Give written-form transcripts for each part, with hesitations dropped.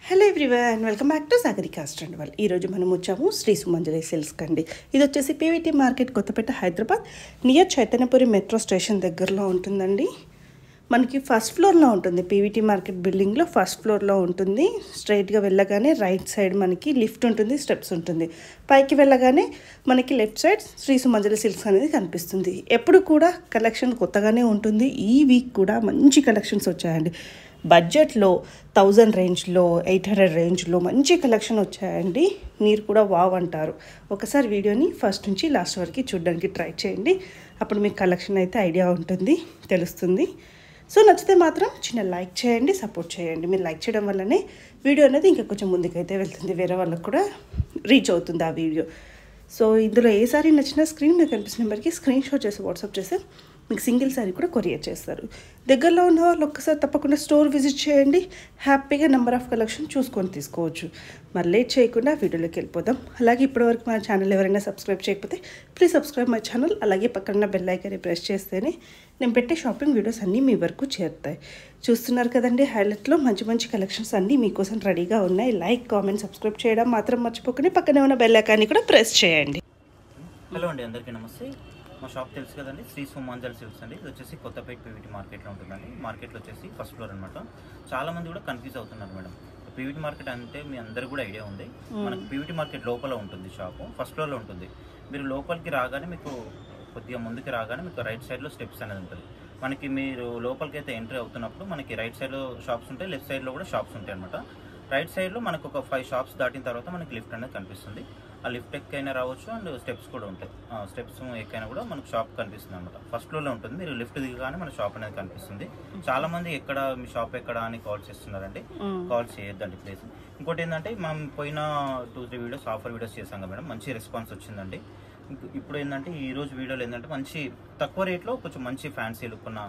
Hello everyone, welcome back to Sagarika stand వాళ్ళు. ఈరోజు మనం వచ్చాము శ్రీ సుమంజలి సిల్క్స్ కండి. ఇది వచ్చేసి PVT market, Kothapet, Hyderabad, near Chaitanyapuri metro station దగ్గరలో ఉంటుందండి. మనకి ఫస్ట్ ఫ్లోర్లో ఉంటుంది. పీవీటీ మార్కెట్ బిల్డింగ్లో ఫస్ట్ ఫ్లోర్లో ఉంటుంది. స్ట్రైట్గా వెళ్ళగానే రైట్ సైడ్ మనకి లిఫ్ట్ ఉంటుంది, స్టెప్స్ ఉంటుంది. పైకి వెళ్ళగానే మనకి left side Shri Sumanjali silks అనేది కనిపిస్తుంది. ఎప్పుడు కూడా కలెక్షన్ కొత్తగానే ఉంటుంది. ఈ వీక్ కూడా మంచి కలెక్షన్స్ వచ్చాయండి. బడ్జెట్లో 1000 రేంజ్లో, 800 రేంజ్లో మంచి కలెక్షన్ వచ్చాయండి. మీరు కూడా వావ్ అంటారు. ఒకసారి వీడియోని ఫస్ట్ నుంచి లాస్ట్ వరకు చూడడానికి ట్రై చేయండి. అప్పుడు మీకు కలెక్షన్ అయితే ఐడియా ఉంటుంది, తెలుస్తుంది. సో నచ్చితే మాత్రం చిన్న లైక్ చేయండి, సపోర్ట్ చేయండి. మీరు లైక్ చేయడం వల్లనే వీడియో అనేది ఇంకా కొంచెం ముందుకైతే వెళ్తుంది, వేరే వాళ్ళకు కూడా రీచ్ అవుతుంది ఆ వీడియో. సో ఇందులో ఏ సారీ నచ్చినా స్క్రీన్ మీద కనిపిస్తున్న నెంబర్కి స్క్రీన్ షాట్ చేసి వాట్సాప్ చేసి మీకు సింగిల్ సారీ కూడా కొరియర్ చేస్తారు. దగ్గరలో ఉన్న వాళ్ళు ఒక్కసారి తప్పకుండా స్టోర్ విజిట్ చేయండి. హ్యాపీగా నెంబర్ ఆఫ్ కలెక్షన్ చూసుకొని తీసుకోవచ్చు. మరి లేట్ చేయకుండా వీడియోలోకి వెళ్ళిపోదాం. అలాగే ఇప్పటివరకు మన ఛానల్ ఎవరైనా సబ్స్క్రైబ్ చేయకపోతే ప్లీజ్ సబ్స్క్రైబ్ మై ఛానల్. అలాగే పక్కన బెల్ ఐకాన్ని ప్రెస్ చేస్తేనే నేను పెట్టే షాపింగ్ వీడియోస్ అన్నీ మీ వరకు చేరుతాయి. చూస్తున్నారు కదండి, హైలైట్లో మంచి మంచి కలెక్షన్స్ అన్నీ మీకోసం రెడీగా ఉన్నాయి. లైక్, కామెంట్, సబ్స్క్రైబ్ చేయడం మాత్రం మర్చిపోకండి. పక్కనే ఉన్న బెల్ ఐకాన్ని కూడా ప్రెస్ చేయండి. హలో అండి, అందరికీ నమస్తే. మా షాప్ తెలుసు కదండి, శ్రీ సుమంజలి సిల్క్స్ అండి. ఇది వచ్చేసి కొత్తపేట పీవీటీ మార్కెట్లో ఉంటుందండి. మార్కెట్లో వచ్చేసి ఫస్ట్ ఫ్లోర్ అనమాట. చాలా మంది కూడా కన్ఫ్యూజ్ అవుతున్నారు మేడం. పీవీటీ మార్కెట్ అంటే మీ అందరు కూడా ఐడియా ఉంది. మనకు పీవీటీ మార్కెట్ లోపల ఉంటుంది షాపు, ఫస్ట్ ఫ్లోర్లో ఉంటుంది. మీరు లోపలికి రాగానే మీకు కొద్దిగా ముందుకు రాగానే మీకు రైట్ సైడ్లో స్టెప్స్ అనేది ఉంటుంది. మనకి మీరు లోపలికి అయితే ఎంట్రీ అవుతున్నప్పుడు మనకి రైట్ సైడ్లో షాప్స్ ఉంటాయి, లెఫ్ట్ సైడ్లో కూడా షాప్స్ ఉంటాయి అనమాట. రైట్ సైడ్లో మనకు ఒక 5 షాప్స్ దాటిన తర్వాత మనకి లిఫ్ట్ అనేది కనిపిస్తుంది. ఆ లిఫ్ట్ ఎక్కైనా రావచ్చు అండ్ స్టెప్స్ కూడా ఉంటాయి. స్టెప్స్ ఎక్కైనా కూడా మనకు షాప్ కనిపిస్తుంది అనమాట. ఫస్ట్ ఫ్లోర్లో ఉంటుంది. మీరు లిఫ్ట్ దిగగానే మన షాప్ అనేది కనిపిస్తుంది. చాలా మంది ఎక్కడ మీ షాప్ ఎక్కడ అని కాల్ చేస్తున్నారండి. కాల్ చేయొద్దండి ప్లీజ్. ఇంకోటి ఏంటంటే మనం పోయిన 2-3 వీడియోస్ ఆఫర్ వీడియోస్ చేసాం కదా మేడం, మంచి రెస్పాన్స్ వచ్చిందండి. ఇప్పుడు ఏంటంటే ఈ రోజు వీడియోలో ఏంటంటే మంచి తక్కువ రేట్లో కొంచెం మంచి ఫ్యాన్సీ లుక్ ఉన్న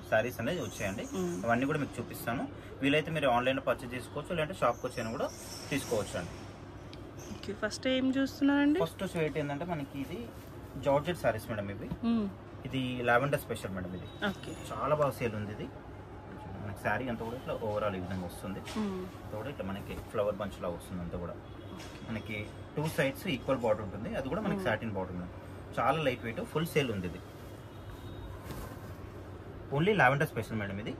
శారీస్ అనేది వచ్చాయండి. అవన్నీ కూడా మీకు చూపిస్తాను. వీలైతే మీరు ఆన్లైన్లో పర్చేజ్ చేసుకోవచ్చు, లేదంటే షాప్కి వచ్చి కూడా తీసుకోవచ్చు అండి. ఫస్ట్ ఏం చూస్తున్నారండి? ఫస్ట్ షేట్ ఏంటంటే మనకి ఇది జార్జెట్ శారీస్ మేడం. ఇది లావెండర్ స్పెషల్ మేడం. ఇది చాలా బాగా సేల్ ఉంది. ఇది మనకి శారీ అంతా కూడా ఇట్లా ఓవరాల్ ఈ విధంగా వస్తుంది. కూడా ఇట్లా మనకి ఫ్లవర్ బంచ్ లా వస్తుంది. అంతా కూడా మనకి 2 సైడ్స్ ఈక్వల్ బార్డర్ ఉంటుంది. అది కూడా మనకి సాటిన్ బార్డర్ మేడం. చాలా లైట్ వెయిట్, ఫుల్ సేల్ ఉంది. ఇది ఓన్లీ లావెండర్ స్పెషల్ మేడం. ఇది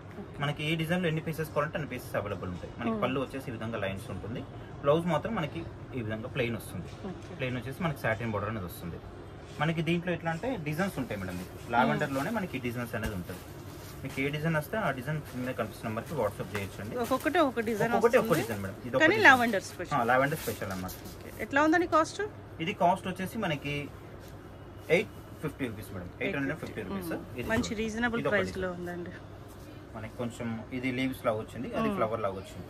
మనకి ఈ డిజైన్లో ఎన్ని పీసెస్ కావాలంటే అన్ని పీసెస్ అవైలబుల్ ఉంటాయి. మనకి పళ్ళు వచ్చేసి ఈ విధంగా లైన్స్ ఉంటుంది. బ్లౌజ్ మాత్రం మనకి ఈ విధంగా ప్లెయిన్ వస్తుంది. ప్లెయిన్ వచ్చేసి మనకి సాటిన్ బార్డర్ అనేది వస్తుంది. మనకి దీంట్లో ఎట్లా అంటే డిజైన్స్ ఉంటాయి మేడం. మీకు లావెండర్లోనే మనకి డిజైన్స్ అనేది ఉంటుంది. మీకు ఏ డిజైన్ వస్తే ఆ డిజైన్ మీద కనిపిస్తున్న నెంబర్కి వాట్సాప్ చేయొచ్చండి. ఒక్కొక్కటి ఒక డిజైన్ మేడం. ఇది లావెండర్ స్పెషల్ అన్నమాట. ఎట్లా ఉందని కాస్ట్? ఇది కాస్ట్ వచ్చేసి మనకి 850 రూపీస్ మేడం. 850 రూపీస్. మంచి రీజనబుల్ ప్రైస్ లో ఉందండి. మనకి కొంచెం ఇది లీవ్స్ లాగా వచ్చింది, అది ఫ్లవర్ లాగా వచ్చింది.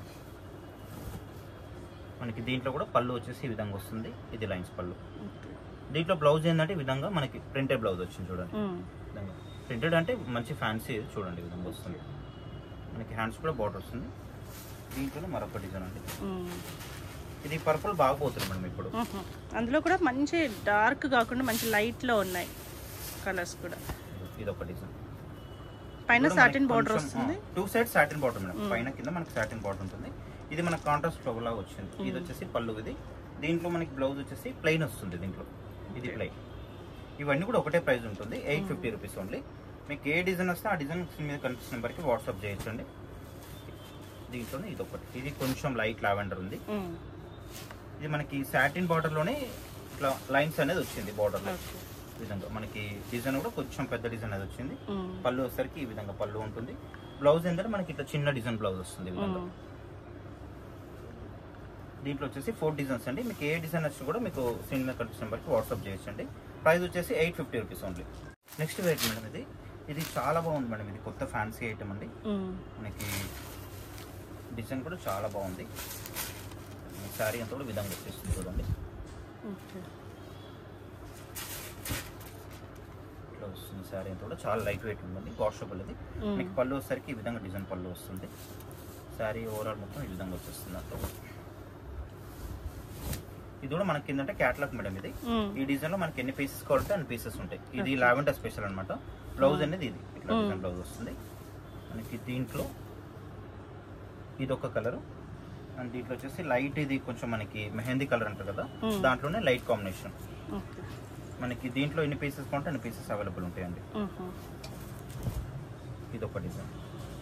మనకి దీంట్లో కూడా పళ్ళు వచ్చేసి ఈ విధంగా వస్తుంది. ఇది లైన్స్ పళ్ళు. దీంట్లో బ్లౌజ్ ఏంటంటే ఈ విధంగా మనకి ప్రింటెడ్ బ్లౌజ్ వచ్చింది చూడండి. ప్రింటెడ్ అంటే మంచి ఫ్యాన్సీ చూడండి ఈ విధంగా వస్తుంది. మనకి హ్యాండ్స్ కూడా బార్డర్ వస్తుంది. దీంట్లో మరొక డిజైన్ అండి. ఇది పర్పుల్ బాగా పోతుంది మేడం ఇప్పుడు. అందులో కూడా మంచి డార్క్ కాకుండా మంచి లైట్ లో ఉన్నాయి కలర్స్ కూడా. ఇది ఒక డిజైన్. పైన సాటిన్ బార్డర్ వస్తుంది. 2 సైడ్స్ సాటిన్ బార్డర్ మేడం. పైన కింద మనకి సాటిన్ బార్డర్ ఉంటుంది. ఇది మన కాంట్రాస్ట్ ఫ్లవర్ లాగా వచ్చింది. ఇది వచ్చేసి పళ్ళు. ఇది దీంట్లో మనకి బ్లౌజ్ వచ్చేసి ప్లెయిన్ వస్తుంది. దీంట్లో ఇది ప్లెయిన్. ఇవన్నీ కూడా ఒకటే ప్రైస్ ఉంటుంది, 850 రూపీస్ ఓన్లీ. మీకు ఏ డిజైన్ వస్తే ఆ డిజైన్ మీద కనిపిస్తున్న నెంబర్కి వాట్సాప్ చేయొచ్చండి. దీంట్లోనే ఇది ఒకటి. ఇది కొంచెం లైట్ లావెండర్ ఉంది. ఇది మనకి సాటిన్ బార్డర్లోనే ఇట్లా లైన్స్ అనేది వచ్చింది బార్డర్లో. ఈ విధంగా మనకి డిజైన్ కూడా కొంచెం పెద్ద డిజైన్ అనేది వచ్చింది. పళ్ళు వచ్చేసరికి ఈ విధంగా పళ్ళు ఉంటుంది. బ్లౌజ్ ఏంటంటే మనకి ఇట్లా చిన్న డిజైన్ బ్లౌజ్ వస్తుంది. ఈ విధంగా దీంట్లో వచ్చేసి 4 డిజైన్స్ అండి. మీకు ఏ డిజైన్ వచ్చి కూడా మీకు స్క్రీన్ మీద కనిపిస్తున్న నెంబర్కి వాట్సాప్ చేయొచ్చండి. ప్రైస్ వచ్చేసి 850 rupees only. Next wait madam. ఇది చాలా బాగుంది మేడం. ఇది కొత్త ఫ్యాన్సీ ఐటమ్ అండి. మనకి డిజైన్ కూడా చాలా బాగుంది. శారీ అంతా కూడా విధంగా వచ్చేస్తుంది చూడండి. ఇట్లా వస్తుంది శారీ అంతా కూడా చాలా లైట్ వెయిట్ ఉందండి. వాషబుల్. ఇది మీకు పళ్ళు వచ్చేసరికి ఈ విధంగా డిజైన్ పళ్ళు వస్తుంది. శారీ ఓవరాల్ మొత్తం ఈ విధంగా వచ్చేస్తుంది అంతా కూడా. ఇది కూడా మనకి ఏంటంటే క్యాటలాగ్ మేడం. ఇది ఈ డిజైన్ లో మనకి ఎన్ని పీసెస్ కావాలంటే అన్ని పీసెస్ ఉంటాయి. ఇది లావెండర్ స్పెషల్ అనమాట. బ్లౌజ్ అనేది ఇది ఇట్లా డిజైన్ బ్లౌజ్ వస్తుంది మనకి. దీంట్లో ఇది ఒక కలరు, అండ్ దీంట్లో వచ్చేసి లైట్, ఇది కొంచెం మనకి మెహందీ కలర్ అంటారు కదా, దాంట్లోనే లైట్ కాంబినేషన్. మనకి దీంట్లో ఎన్ని పీసెస్ కొంటే అన్ని పీసెస్ అవైలబుల్ ఉంటాయండి. ఇది ఒక డిజైన్.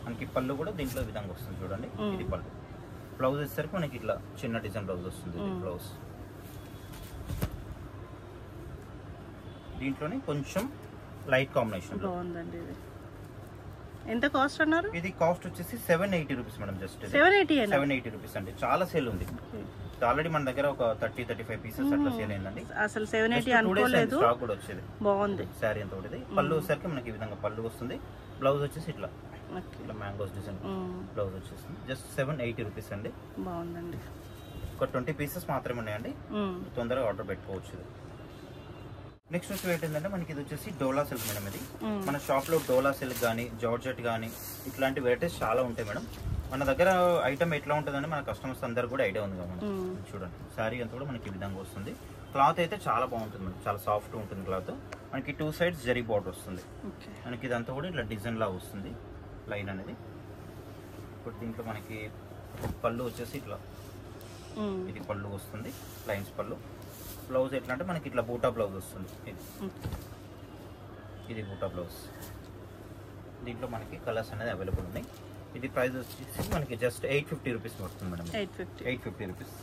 మనకి పళ్ళు కూడా దీంట్లో ఈ విధంగా వస్తుంది చూడండి. ఇది పళ్ళు. బ్లౌజ్ వచ్చేసరికి మనకి ఇట్లా చిన్న డిజైన్ బ్లౌజ్ వస్తుంది. బ్లౌజ్ దీంట్లోనే కొంచెం లైట్ కాంబినేషన్ బాగుందండి. ఇది ఎంత కాస్ట్ అన్నారు? ఇది కాస్ట్ వచ్చేసి 780 రూపీస్ మేడం. జస్ట్ 780 రూపీస్ అండి. చాలా సేల్ ఉంది ఆల్రెడీ మన దగ్గర. ఒక 30-35 పీసెస్ అట్లా సేల్ అయిందండి. అసలు 780 అనుకోలేదు. స్టాక్ కూడా వచ్చేది. బాగుంది శారీ అంతా ఒకటి. పళ్ళు వచ్చేసరికి మనకి ఈ విధంగా పళ్ళు వస్తుంది. బ్లౌజ్ వచ్చేసి ఇట్లా మ్యాంగోస్ డిజైన్ బ్లౌజ్ వచ్చేస్తుంది. జస్ట్ 780 రూపీస్ అండి. బాగుందండి. ఒక 20 పీసెస్ మాత్రమే ఉన్నాయండి. తొందరగా ఆర్డర్ పెట్టుకోవచ్చు. నెక్స్ట్ వచ్చి ఏంటంటే మనకి ఇది వచ్చేసి డోలా సిల్క్ మేడం. ఇది మన షాప్ లో డోలా సిల్క్ కానీ, జార్జెట్ కానీ ఇట్లాంటి వెరైటీస్ చాలా ఉంటాయి మేడం. మన దగ్గర ఐటమ్ ఎట్లా ఉంటుందని మన కస్టమర్స్ అందరు కూడా ఐడియా ఉంది కదా. చూడండి శారీ అంతా కూడా మనకి ఈ విధంగా వస్తుంది. క్లాత్ అయితే చాలా బాగుంటుంది మేడం. చాలా సాఫ్ట్ ఉంటుంది క్లాత్. మనకి 2 సైడ్స్ జరీ బార్డర్ వస్తుంది. మనకి ఇదంతా కూడా ఇట్లా డిజైన్ లా వస్తుంది లైన్ అనేది. ఇప్పుడు దీంట్లో మనకి పళ్ళు వచ్చేసి ఇట్లా ఇది పళ్ళు వస్తుంది, లైన్స్ పళ్ళు. బ్లౌజ్ ఎట్లా అంటే మనకి ఇట్లా బూటా బ్లౌజ్ వస్తుంది. ఇది బూటా బ్లౌజ్. దీంట్లో మనకి కలర్స్ అనేది అవైలబుల్ ఉన్నాయి. ఇది ప్రైస్ వచ్చేసి మనకి జస్ట్ 850 రూపీస్ పడుతుంది మేడం. 850 రూపీస్.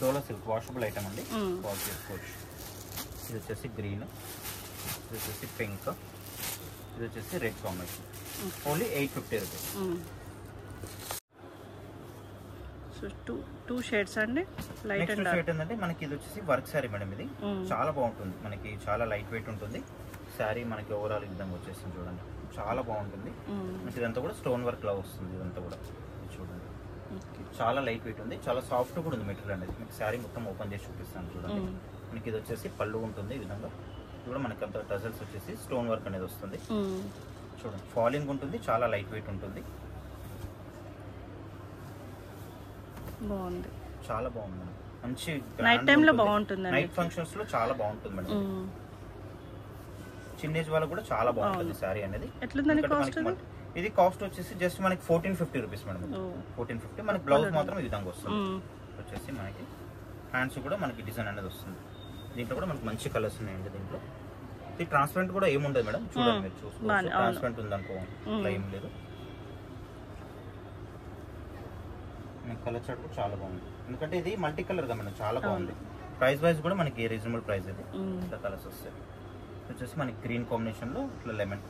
డోలా సిల్క్ వాషబుల్ ఐటమ్ అండి, వాష్ చేసుకోవచ్చు. ఇది వచ్చేసి గ్రీన్, ఇది వచ్చేసి పింక్, ఇది వచ్చేసి red combination. Only 850 rupees. Two shades అండి. లైట్ అండ్ డార్క్ ఏంటంటే మనకి ఇది వచ్చేసి వర్క్ శారీ మేడం. ఇది చాలా బాగుంటుంది. మనకి చాలా లైట్ వెయిట్ ఉంటుంది శారీ. మనకి ఓవరాల్ ఈ విధంగా వచ్చేసింది చూడండి. చాలా బాగుంటుంది. మనకి ఇదంతా కూడా స్టోన్ వర్క్ లా వస్తుంది. ఇదంతా కూడా చూడండి. చాలా లైట్ వెయిట్ ఉంది. చాలా సాఫ్ట్ కూడా ఉంది మెటీరియల్ అనేది. మీకు శారీ మొత్తం ఓపెన్ చేసి చూపిస్తాను చూడండి. మనకి ఇది వచ్చేసి పళ్ళు ఉంటుంది ఈ విధంగా. ఇది కూడా మనకి అంత టజల్స్ వచ్చేసి స్టోన్ వర్క్ అనేది వస్తుంది చూడండి. ఫాలింగ్ ఉంటుంది. చాలా లైట్ వెయిట్ ఉంటుంది. బాగుంది. చాలా బాగుంది మేడం. మంచి నైట్ టైం లో బాగుంటుంది. నైట్ ఫంక్షన్స్ లో చాలా బాగుంటుంది మేడం. చిన్న ఏజ్ వాళ్ళకి కూడా చాలా బాగుంటుంది శారీ అనేది. ఇది కాస్ట్ వచ్చేసి జస్ట్ మనకి 1450 రూపీస్ మేడం. 1450. మనకి బ్లౌజ్ మాత్రం ఈ విధంగా వస్తుంది. వచ్చేసి మనకి హ్యాండ్స్ కూడా మనకి డిజైన్ అనేది వస్తుంది. దీంట్లో కూడా మనకి మంచి కలర్స్ ఉన్నాయండి. దీంట్లో ఇది ట్రాన్స్పరెంట్ కూడా ఏముండదు మేడం. చూడండి మీరు చూసుకోవచ్చు. ట్రాన్స్పరెంట్ ఉందనుకో అట్లా ఏం లేదు. కలర్ చార్ట్ కూడా చాలా బాగుంది. ఎందుకంటే ఇది మల్టీ కలర్ గా మేడం. చాలా బాగుంది. ప్రైస్ వైజ్ కూడా మనకి రీజనబుల్ ప్రైస్. ఇది ఇట్లా కలర్స్ వస్తాయి. వచ్చేసి మనకి గ్రీన్ కాంబినేషన్ లో ఇట్లా లెమన్,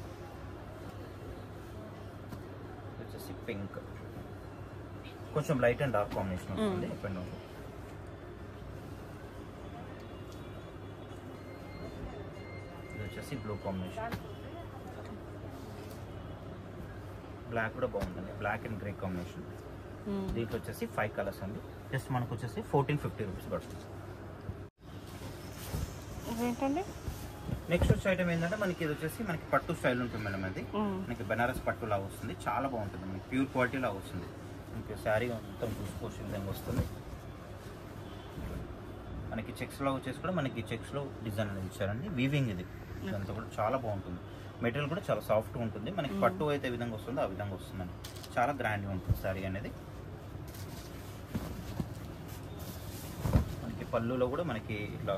వచ్చేసి పింక్, కొంచెం లైట్ అండ్ డార్క్ కాంబినేషన్ వస్తుంది. ఇది వచ్చేసి బ్లూ కాంబినేషన్. బ్లాక్ కూడా బాగుంటుంది. Black and grey combination. దీంట్లో వచ్చేసి 5 కలర్స్ అండి. జస్ట్ మనకు వచ్చేసి 1450 రూపీస్ పడుతుంది. నెక్స్ట్ వచ్చే ఐటమ్ ఏంటంటే మనకి ఇది వచ్చేసి మనకి పట్టు స్టైల్ ఉంటుంది మేడం. అది మనకి బనారస్ పట్టు లాగా వస్తుంది. చాలా బాగుంటుంది. మనకి ప్యూర్ క్వాలిటీ లాగా వస్తుంది. మనకి శారీ మొత్తం చూసుకోవచ్చు విధంగా వస్తుంది. మనకి చెక్స్ లాగా వచ్చేసి కూడా మనకి చెక్స్ లో డిజైన్ అనేది ఇచ్చారండి. వీవింగ్ ఇది. ఇదంతా కూడా చాలా బాగుంటుంది. మెటీరియల్ కూడా చాలా సాఫ్ట్గా ఉంటుంది. మనకి పట్టు అయితే ఏ విధంగా వస్తుందో ఆ విధంగా వస్తుందండి. చాలా గ్రాండ్గా ఉంటుంది శారీ అనేది. మనకి పళ్ళులో కూడా మనకి ఇట్లా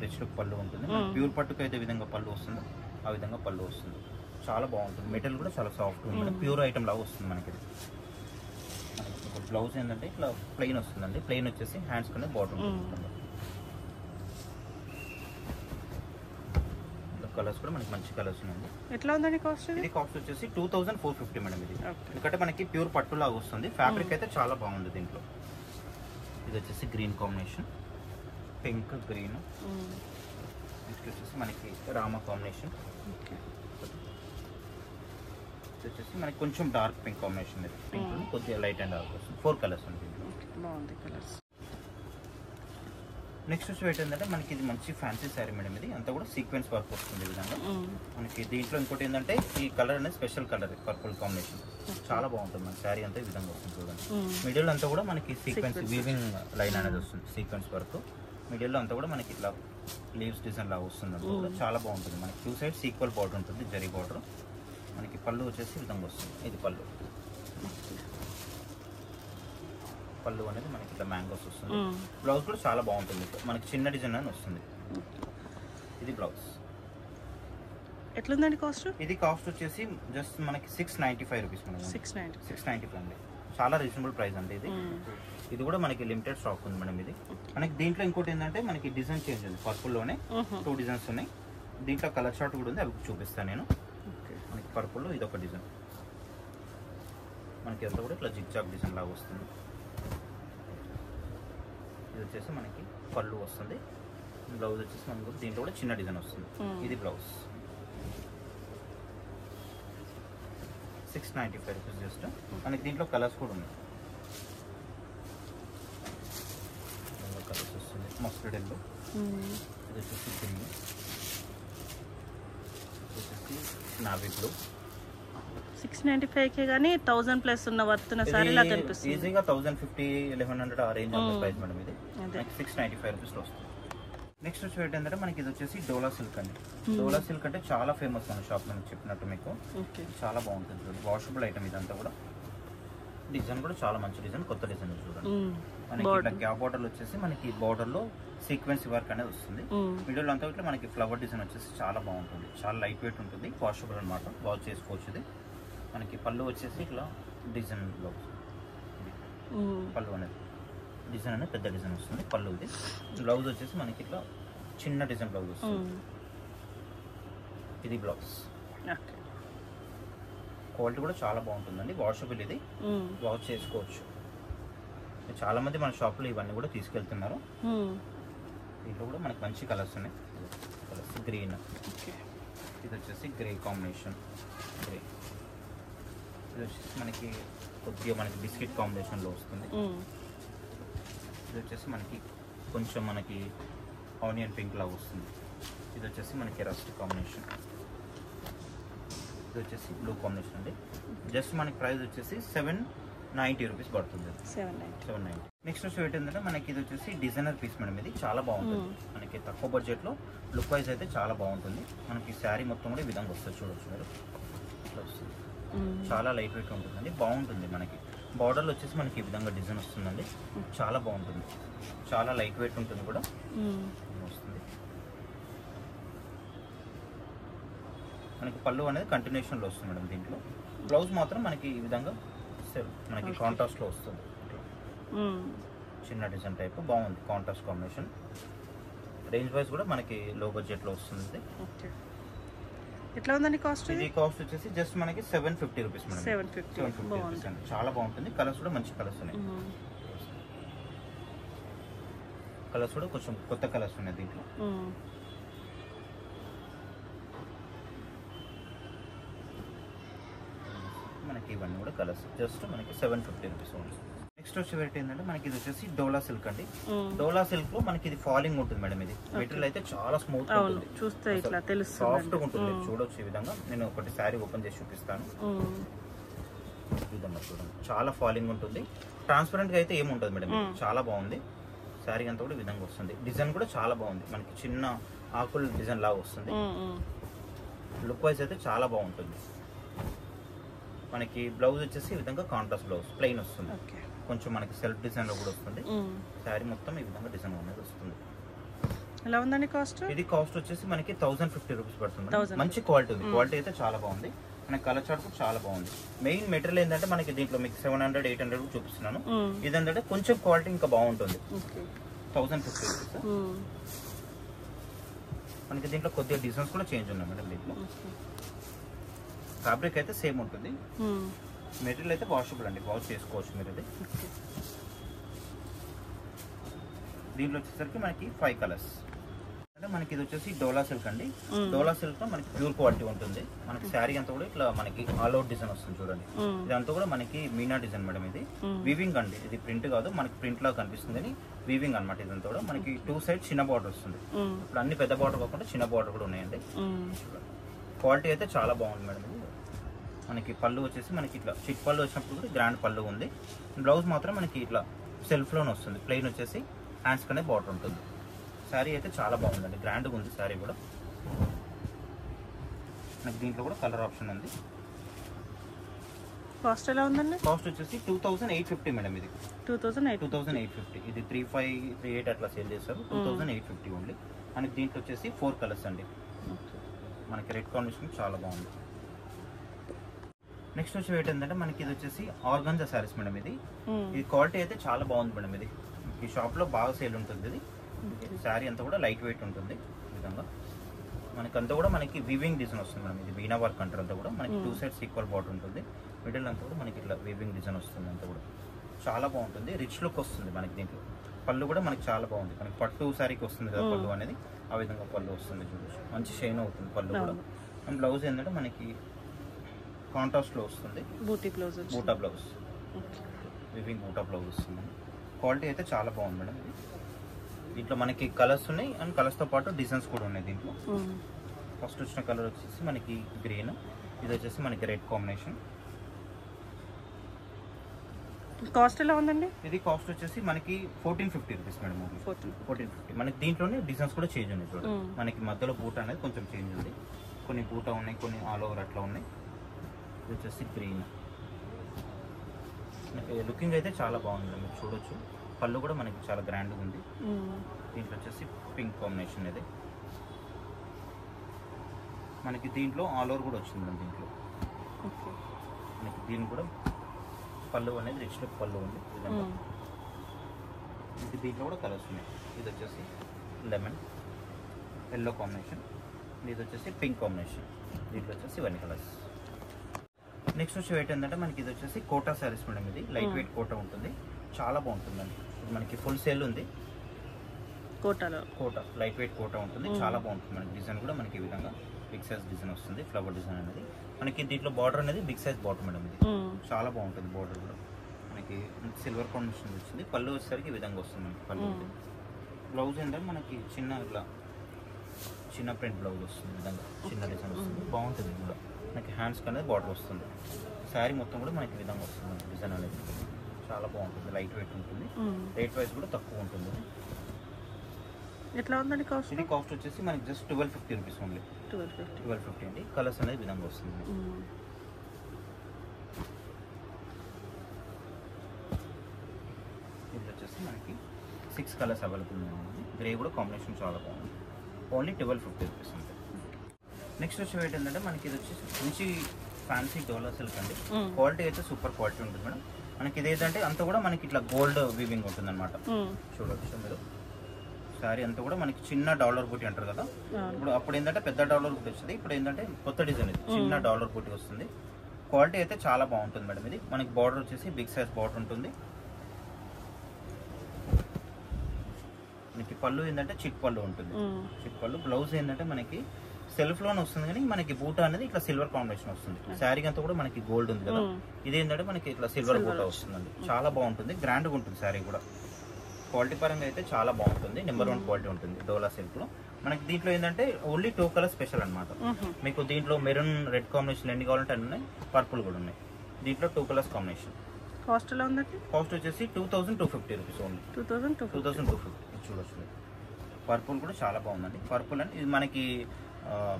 రిచ్ లుక్ పళ్ళు ఉంటుంది. ప్యూర్ పట్టుకు అయితే విధంగా పళ్ళు వస్తుందో ఆ విధంగా పళ్ళు వస్తుంది. చాలా బాగుంటుంది. మెటీరియల్ కూడా చాలా సాఫ్ట్గా ఉంటుంది. ప్యూర్ ఐటమ్ లాగా వస్తుంది మనకి. బ్లౌజ్ ఏంటంటే ఇట్లా ప్లెయిన్ వస్తుందండి. ప్లెయిన్ వచ్చేసి హ్యాండ్స్ కింద బార్డర్ ఉంటుంది. కలర్స్ కూడా మనకి మంచి కలర్స్ ఉన్నాయి. ఎట్లా ఉందండి కాస్ట్? ఇది కాస్ట్ వచ్చేసి 2450 మేడం. ఇది ఎందుకంటే మనకి ప్యూర్ పట్టు లాగా వస్తుంది. ఫ్యాబ్రిక్ అయితే చాలా బాగుంది దీంట్లో. ఇది వచ్చేసి green combination, pink green. Next వచ్చేసి మనకి రామా కాంబినేషన్. ఇది వచ్చేసి మనకి కొంచెం డార్క్ పింక్ కాంబినేషన్. ఇది పింక్ కొద్దిగా లైట్ అండ్ డార్క్ వస్తుంది. 4 కలర్స్ ఉంది దీంట్లో. బాగుంది కలర్స్. నెక్స్ట్ వచ్చి ఏంటంటే మనకి ఇది మంచి ఫ్యాన్సీ శారీ మేడం. ఇది అంతా కూడా సీక్వెన్స్ వర్క్ వస్తుంది ఈ విధంగా. మనకి దీంట్లో ఇంకోటి ఏంటంటే ఈ కలర్ అనేది స్పెషల్ కలర్, పర్పుల్ కాంబినేషన్. చాలా బాగుంటుంది. మన శారీ అంతా ఈ విధంగా వస్తుంది చూడండి. మిడిల్ అంతా కూడా మనకి సీక్వెన్స్ వీవింగ్ లైన్ అనేది వస్తుంది. సీక్వెన్స్ వర్క్ మిడిల్లో అంతా కూడా మనకి ఇట్లా లీవ్స్ డిజైన్ లాగా వస్తుంది. అంతా చాలా బాగుంటుంది. మనకి 2 సైడ్స్ ఈక్వల్ బార్డర్ ఉంటుంది, జరీ బార్డర్. మనకి పళ్ళు వచ్చేసి ఈ విధంగా వస్తుంది. ఇది పళ్ళు. పళ్ళు అనేది మనకి ఇట్లా మ్యాంగోస్ వస్తుంది. బ్లౌజ్ కూడా చాలా బాగుంటుంది, మనకి చిన్న డిజైన్ అని వస్తుంది. ఇది బ్లౌజ్. ఎట్లుందండి కాస్ట్? ఇది కాస్ట్ వచ్చేసి జస్ట్ మనకి 695 రూపీస్. 695 అండి, చాలా రీజనబుల్ ప్రైస్ అండి ఇది. ఇది కూడా మనకి లిమిటెడ్ స్టాక్ ఉంది మేడం. ఇది మనకి దీంట్లో ఇంకోటి ఏంటంటే మనకి డిజైన్ చేంజ్ ఉంది. పర్పుల్లోనే 2 డిజైన్స్ ఉన్నాయి. దీంట్లో కలర్ షార్ట్ కూడా ఉంది, అవి చూపిస్తాను నేను. మనకి పర్పుల్లో ఇది ఒక డిజైన్, మనకి ఎంత కూడా ఇట్లా జిగ్జాగ్ డిజైన్ లాగా వస్తుంది. ఇది వచ్చేసి మనకి పళ్ళు వస్తుంది. బ్లౌజ్ వచ్చేసి మనకి కూడా దీంట్లో కూడా చిన్న డిజైన్ వస్తుంది. ఇది బ్లౌజ్. 695 rupees just. మనకి దీంట్లో కలర్స్ కూడా ఉన్నాయి. కలర్స్ వస్తుంది మస్టర్డ్ ఎల్లో, ఇది వచ్చేసి గ్రీన్, ఇది వచ్చేసి నావీ బ్లూ. 695 కానీ 1000 ప్లస్ ఉన్న వర్త్ సారీ లా కనిపిస్తుంది. ఈజీగా 1050 1100 ఆ రేంజ్ ఉంది ప్రైస్ మేడం. ఇది 695 రూపీస్ వస్తుంది. నెక్స్ట్ వచ్చి ఏంటంటే మనకి ఇది వచ్చేసి డోలా సిల్క్ అండి. డోలా సిల్క్ అంటే చాలా ఫేమస్ మన షాప్ లో చెప్పినట్టు మీకు. చాలా బాగుంటుంది, వాషబుల్ ఐటమ్ ఇదంతా కూడా. డిజైన్ కూడా చాలా మంచి డిజైన్, కొత్త డిజైన్ చూడండి. మనకి ఇట్లా గ్యాప్ బార్డర్ వచ్చేసి మనకి బార్డర్ లో సీక్వెన్స్ వర్క్ అనేది వస్తుంది. మిడిల్ అంతా ఇట్లా మనకి ఫ్లవర్ డిజైన్ వచ్చేసి చాలా బాగుంటుంది, చాలా లైట్ వెయిట్ ఉంటుంది, వాషబుల్ అనమాట, వాష్ చేసుకోవచ్చు. ఇది మనకి పళ్ళు వచ్చేసి ఇట్లా డిజైన్ లో పళ్ళు అనేది డిజైన్ అనేది పెద్ద డిజైన్ వస్తుంది పళ్ళు. ఇది బ్లౌజ్ వచ్చేసి మనకి ఇట్లా చిన్న డిజైన్ బ్లౌజ్ వస్తుంది. ఇది బ్లౌజ్. క్వాలిటీ కూడా చాలా బాగుంటుందండి, వాషబుల్. ఇది వాష్ చేసుకోవచ్చు. చాలా మంది మన షాప్ లో ఇవన్నీ కూడా తీసుకెళ్తున్నారు. దీంట్లో కూడా మనకి మంచి కలర్స్ ఉన్నాయి. కలర్స్ గ్రీన్, ఇది వచ్చేసి గ్రే కాంబినేషన్, గ్రే. ఇది వచ్చేసి మనకి కొద్దిగా మనకి బిస్కెట్ కాంబినేషన్ లో వస్తుంది. ఇది వచ్చేసి మనకి కొంచెం మనకి ఆనియన్ పింక్ లాగా వస్తుంది. ఇది వచ్చేసి మనకి రస్ట్ కాంబినేషన్, ఇది వచ్చేసి బ్లూ కాంబినేషన్ అండి. జస్ట్ మనకి ప్రైస్ వచ్చేసి 790 రూపీస్ పడుతుంది. 790. నెక్స్ట్ వచ్చి ఏంటంటే మనకి ఇది వచ్చేసి డిజైనర్ పీస్ మేడం. ఇది చాలా బాగుంటుంది, మనకి తక్కువ బడ్జెట్ లో లుక్ వైజ్ అయితే చాలా బాగుంటుంది. మనకి శారీ మొత్తం కూడా ఈ విధంగా వస్తుంది, చూడొచ్చు మీరు. ఇట్లా వస్తుంది, చాలా లైట్ వెయిట్ ఉంటుందండి, బాగుంటుంది. మనకి బార్డర్లో వచ్చేసి మనకి ఈ విధంగా డిజైన్ వస్తుందండి, చాలా బాగుంటుంది, చాలా లైట్ వెయిట్ ఉంటుంది కూడా వస్తుంది. మనకి పళ్ళు అనేది కంటిన్యూషన్ లో వస్తుంది మేడం. దీంట్లో బ్లౌజ్ మాత్రం మనకి ఈ విధంగా మనకి కాంట్రాస్ట్ లో వస్తుంది. చిన్న డిజైన్ టైప్ బాగుంది, కాంట్రాస్ట్ కాంబినేషన్. రేంజ్ వైజ్ కూడా మనకి లో బడ్జెట్ లో వస్తుంది. ఎట్లా ఉందండి కాస్ట్? ఇది కాస్ట్ వచ్చేసి జస్ట్ మనకి 750 రూపీస్ మేడం. 750 రూపీస్ అండి, చాలా బాగుంటుంది. కలర్స్ కూడా మంచి కలర్స్ ఉన్నాయి. కలర్స్ కూడా కొంచెం కొత్త కలర్స్ ఉన్నాయి దీంట్లో. మనకి ఇవన్నీ కూడా కలర్స్ జస్ట్ మనకి 750 రూపీస్ ఉంది. నెక్స్ట్ వచ్చి వెరైటీ ఏంటంటే మనకి ఇది వచ్చేసి డోలా సిల్క్ అండి. డోలా సిల్క్ లో మనకి ఇది ఫాలింగ్ ఉంటుంది మేడం. ఇది మెటీరియల్ అయితే చాలా స్మూత్ ఉంటుంది, చూస్తే ఇట్లా తెలుస్తుంది, సాఫ్ట్ గా ఉంటుంది. చూడొచ్చు ఈ విధంగా. నేను ఒకటి శారీ ఓపెన్ చేసి చూపిస్తాను. ఈ విధంగా చూడండి, చాలా ఫాలింగ్ ఉంటుంది. ట్రాన్స్పరెంట్ గా అయితే ఏముంటుంది మేడం, చాలా బాగుంది. శారీ అంతా కూడా ఈ విధంగా వస్తుంది. డిజైన్ కూడా చాలా బాగుంది, మనకి చిన్న ఆకుల డిజైన్ లాగా వస్తుంది. లుక్ వైజ్ అయితే చాలా బాగుంటుంది. మనకి బ్లౌజ్ వచ్చేసి ఈ విధంగా కాంట్రాస్ట్ బ్లౌజ్ ప్లెయిన్ వస్తుంది, కొంచెం మనకి సెల్ఫ్ డిజైన్ లో కూడా వస్తుంది. శారీ మొత్తం ఈ విధంగా డిజైన్ అనేది వస్తుంది. ఎలా ఉందండి కాస్ట్? ఇది కాస్ట్ వచ్చేసి మనకి 1050 రూపీస్ పడుతుంది. మంచి క్వాలిటీ ఉంది, క్వాలిటీ అయితే చాలా బాగుంది. మనకి కలర్ చార్ట్ కూడా చాలా బాగుంది. మెయిన్ మెటీరియల్ ఏంటంటే మనకి దీంట్లో మీకు 700 800 చూపిస్తున్నాను. ఇదంటే కొంచెం క్వాలిటీ ఇంకా బాగుంటుంది. 1050 రూపీస్. మనకి దీంట్లో కొద్దిగా డిజైన్స్ కూడా చేంజ్ ఉన్నాయి మేడం. దీంట్లో ఫ్యాబ్రిక్ అయితే సేమ్ ఉంటుంది, మెటీరియల్ అయితే వాషబుల్ అండి, వాష్ చేసుకోవచ్చు మీరు. ఇది దీంట్లో వచ్చేసరికి మనకి 5 కలర్స్. అంటే మనకి ఇది వచ్చేసి డోలా సిల్క్ అండి. డోలా సిల్క్ లో మనకి ప్యూర్ క్వాలిటీ ఉంటుంది. మనకి శారీ అంతా కూడా ఇట్లా మనకి ఆల్ అవుట్ డిజైన్ వస్తుంది చూడండి. ఇదంతా కూడా మనకి మీనా డిజైన్ మేడం. ఇది వీవింగ్ అండి, ఇది ప్రింట్ కాదు, మనకి ప్రింట్ లాగా కనిపిస్తుంది కానీ వీవింగ్ అనమాట. ఇదంతా కూడా మనకి 2 సైడ్ చిన్న బార్డర్ వస్తుంది. ఇప్పుడు అన్ని పెద్ద బార్డర్ కాకుండా చిన్న బార్డర్ కూడా ఉన్నాయండి. క్వాలిటీ అయితే చాలా బాగుంది మేడం. ఇది మనకి పళ్ళు వచ్చేసి మనకి ఇట్లా చిక్ పళ్ళు వచ్చినప్పుడు కూడా గ్రాండ్ పళ్ళు ఉంది. బ్లౌజ్ మాత్రం మనకి ఇట్లా సెల్ఫ్ లోనే వస్తుంది, ప్లెయిన్ వచ్చేసి హ్యాండ్స్ కనే బార్డర్ ఉంటుంది. శారీ అయితే చాలా బాగుందండి, గ్రాండ్గా ఉంది శారీ కూడా. మనకి దీంట్లో కూడా కలర్ ఆప్షన్ ఉంది. కాస్ట్ ఎలా ఉందండి? కాస్ట్ వచ్చేసి 2850 మేడం. ఇది 2850. ఇది 3538 అట్లా సేల్ చేస్తారు. 2850 ఓన్లీ. మనకి దీంట్లో వచ్చేసి 4 కలర్స్ అండి. మనకి రెడ్ కాంబినేషన్ చాలా బాగుంది. నెక్స్ట్ వచ్చి ఏంటంటే మనకి ఇది వచ్చేసి ఆర్గాంజా సారీస్ మేడం. ఇది క్వాలిటీ అయితే చాలా బాగుంది మేడం. ఇది ఈ షాప్ లో బాగా సేల్ ఉంటుంది. ఇది శారీ అంతా కూడా లైట్ వెయిట్ ఉంటుంది. ఈ విధంగా మనకంతా కూడా మనకి వీవింగ్ డిజైన్ వస్తుంది మేడం. ఇది వీనా వర్క్ అంటారు. అంతా కూడా మనకి 2 సైడ్స్ ఈక్వల్ బార్డర్ ఉంటుంది. మిడిల్ అంతా కూడా మనకి ఇట్లా వీవింగ్ డిజైన్ వస్తుంది. అంతా కూడా చాలా బాగుంటుంది. రిచ్ లుక్ వస్తుంది మనకి. దీంట్లో పళ్ళు కూడా మనకి చాలా బాగుంది. మనకి పట్టు శారీకి వస్తుంది కదా పళ్ళు అనేది, ఆ విధంగా పళ్ళు వస్తుంది. చూడొచ్చు మంచి షైన్ అవుతుంది పళ్ళు కూడా. అండ్ బ్లౌజ్ ఏంటంటే మనకి కాంట్రాస్ట్ లో వస్తుంది. బూటా బ్లౌజ్, వీవింగ్ బూటా బ్లౌజ్ వస్తుంది. క్వాలిటీ అయితే చాలా బాగుంది మేడం. ఇది దీంట్లో మనకి కలర్స్ ఉన్నాయి అండ్ కలర్స్ తో పాటు డిజైన్స్ కూడా ఉన్నాయి దీంట్లో. ఫస్ట్ వచ్చిన కలర్ వచ్చేసి మనకి గ్రీన్, ఇది వచ్చేసి మనకి రెడ్ కాంబినేషన్. కాస్ట్ ఎలా ఉందండి? ఇది కాస్ట్ వచ్చేసి మనకి 1450 రూపీస్ మేడం. 1450. మనకి దీంట్లోనే డిజైన్స్ కూడా చేంజ్ ఉన్నాయి. చూడండి మనకి మధ్యలో బూట అనేది కొంచెం చేంజ్ ఉంది. కొన్ని బూట ఉన్నాయి, కొన్ని ఆల్ ఓవర్ అట్లా ఉన్నాయి. ఇది వచ్చేసి గ్రీన్. లుకింగ్ అయితే చాలా బాగుంది మీరు చూడొచ్చు. పళ్ళు కూడా మనకి చాలా గ్రాండ్గా ఉంది. దీంట్లో వచ్చేసి పింక్ కాంబినేషన్. ఇది మనకి దీంట్లో ఆల్ ఓవర్ కూడా వచ్చింది మేడం. దీంట్లో మనకి దీని కూడా పళ్ళు అనేది రిచ్ లుక్ పళ్ళు ఉంది. ఇది దీంట్లో కూడా కలర్స్ ఉన్నాయి. ఇది వచ్చేసి లెమన్ ఎల్లో కాంబినేషన్, ఇది వచ్చేసి పింక్ కాంబినేషన్, దీంట్లో వచ్చేసి ఇవన్నీ కలర్స్. నెక్స్ట్ వచ్చి ఏంటంటే మనకి ఇది వచ్చేసి కోటా శారీస్ మేడం. ఇది లైట్ వెయిట్ కోటా ఉంటుంది, చాలా బాగుంటుందండి. ఇది మనకి ఫుల్ సేల్ ఉంది. కోటా లైట్ వెయిట్ కోటా ఉంటుంది, చాలా బాగుంటుంది. మనకి డిజైన్ కూడా మనకి ఈ విధంగా బిగ్ సైజ్ డిజైన్ వస్తుంది. ఫ్లవర్ డిజైన్ అనేది మనకి దీంట్లో బార్డర్ అనేది బిగ్ సైజ్ బార్డర్ మేడం. ఇది చాలా బాగుంటుంది. బార్డర్ కూడా మనకి సిల్వర్ కాంబినేషన్ వచ్చింది. పళ్ళు వచ్చేసరికి ఈ విధంగా వస్తుంది మనకి పళ్ళు. బ్లౌజ్ ఏంటంటే మనకి చిన్న ప్రింట్ బ్లౌజ్ వస్తుంది. ఈ విధంగా చిన్న డిజైన్ వస్తుంది, బాగుంటుంది కూడా. మనకి హ్యాండ్స్ అనేది బార్డర్ వస్తుంది. శారీ మొత్తం కూడా మనకి ఈ విధంగా వస్తుంది డిజైన్ అనేది. చాలా బాగుంటుంది, లైట్ వెయిట్ ఉంటుంది. రేట్ వైజ్ కూడా తక్కువ ఉంటుంది. ఎట్లా ఉందండి కాస్ట్? ఇది కాస్ట్ వచ్చేసి మనకి జస్ట్ 1250 రూపీస్ ఓన్లీ. 1250 అండి. కలర్స్ అనేది విధంగా వస్తుంది. ఇది వచ్చేసి మనకి 6 కలర్స్ అవైలబుల్ ఉంది. గ్రే కూడా కాంబినేషన్ చాలా బాగుంది. ఓన్లీ 1250 రూపీస్ అంతే. నెక్స్ట్ వచ్చి ఏంటంటే మనకి ఇది వచ్చేసి మంచి ఫ్యాన్సీ డోలా సిల్క్ అండి. క్వాలిటీ అయితే సూపర్ క్వాలిటీ ఉంటుంది మేడం. మనకి ఇది ఏంటంటే అంతా కూడా మనకి ఇట్లా గోల్డ్ వీవింగ్ ఉంటుంది అనమాట. చూడవచ్చు మీరు. శారీ అంతా కూడా మనకి చిన్న డాలర్ బూటీ అంటారు కదా. ఇప్పుడు అప్పుడు ఏంటంటే పెద్ద డాలర్ బూటీ వస్తుంది, ఇప్పుడు ఏంటంటే కొత్త డిజైన్ ఇది చిన్న డాలర్ బూటీ వస్తుంది. క్వాలిటీ అయితే చాలా బాగుంటుంది మేడం. ఇది మనకి బార్డర్ వచ్చేసి బిగ్ సైజ్ బార్డర్ ఉంటుంది. మనకి పళ్ళు ఏంటంటే చిట్ పళ్ళు ఉంటుంది. చిట్ పళ్ళు. బ్లౌజ్ ఏంటంటే మనకి సెల్ఫ్ లోనే వస్తుంది, కానీ మనకి బూటా అనేది ఇట్లా సిల్వర్ కాంబినేషన్ వస్తుంది. శారీ అంతా కూడా మనకి గోల్డ్ ఉంది కదా, ఇది ఏంటంటే మనకి ఇట్లా సిల్వర్ బూటా వస్తుందండి. చాలా బాగుంటుంది, గ్రాండ్గా ఉంటుంది శారీ కూడా. క్వాలిటీ పరంగా అయితే చాలా బాగుంటుంది. నెంబర్ 1 క్వాలిటీ ఉంటుంది డోలా సిల్క్ లో. మనకి దీంట్లో ఏంటంటే ఓన్లీ 2 కలర్స్ స్పెషల్ అనమాట. మీకు దీంట్లో మెరూన్ రెడ్ కాంబినేషన్ ఎన్ని కావాలంటే అన్ని ఉన్నాయి. పర్పుల్ కూడా ఉన్నాయి. దీంట్లో 2 కలర్స్ కాంబినేషన్. కాస్ట్ ఎలా ఉందండి? కాస్ట్ వచ్చేసి 2250 రూపీస్ ఓన్లీ. 2250. చూడొచ్చు. పర్పుల్ కూడా చాలా బాగుందండి. పర్పుల్ అంటే ఇది మనకి